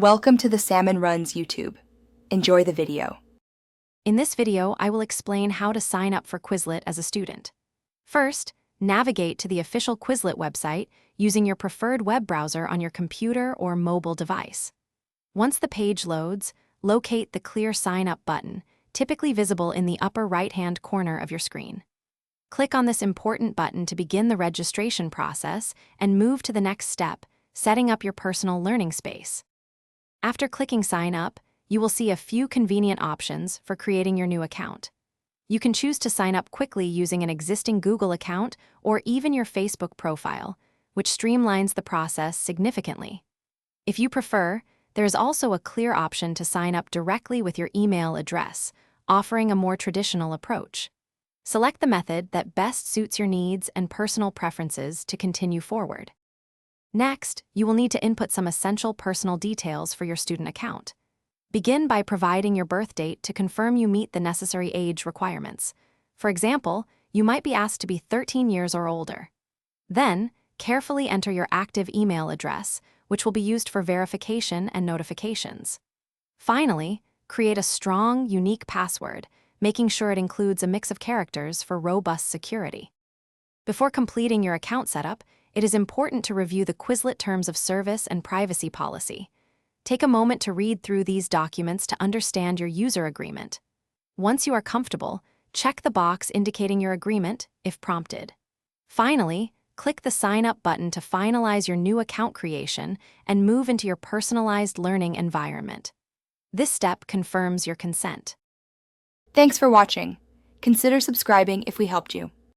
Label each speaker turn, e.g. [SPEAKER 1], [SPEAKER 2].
[SPEAKER 1] Welcome to the Salmon Runs YouTube. Enjoy the video.
[SPEAKER 2] In this video, I will explain how to sign up for Quizlet as a student. First, navigate to the official Quizlet website using your preferred web browser on your computer or mobile device. Once the page loads, locate the Clear Sign Up button, typically visible in the upper right-hand corner of your screen. Click on this important button to begin the registration process and move to the next step, setting up your personal learning space. After clicking Sign Up, you will see a few convenient options for creating your new account. You can choose to sign up quickly using an existing Google account or even your Facebook profile, which streamlines the process significantly. If you prefer, there is also a clear option to sign up directly with your email address, offering a more traditional approach. Select the method that best suits your needs and personal preferences to continue forward. Next, you will need to input some essential personal details for your student account. Begin by providing your birth date to confirm you meet the necessary age requirements. For example, you might be asked to be 13 years or older. Then, carefully enter your active email address, which will be used for verification and notifications. Finally, create a strong, unique password, making sure it includes a mix of characters for robust security. Before completing your account setup, it is important to review the Quizlet Terms of Service and Privacy Policy. Take a moment to read through these documents to understand your user agreement. Once you are comfortable, check the box indicating your agreement if prompted. Finally, click the Sign Up button to finalize your new account creation and move into your personalized learning environment. This step confirms your consent.
[SPEAKER 1] Thanks for watching. Consider subscribing if we helped you.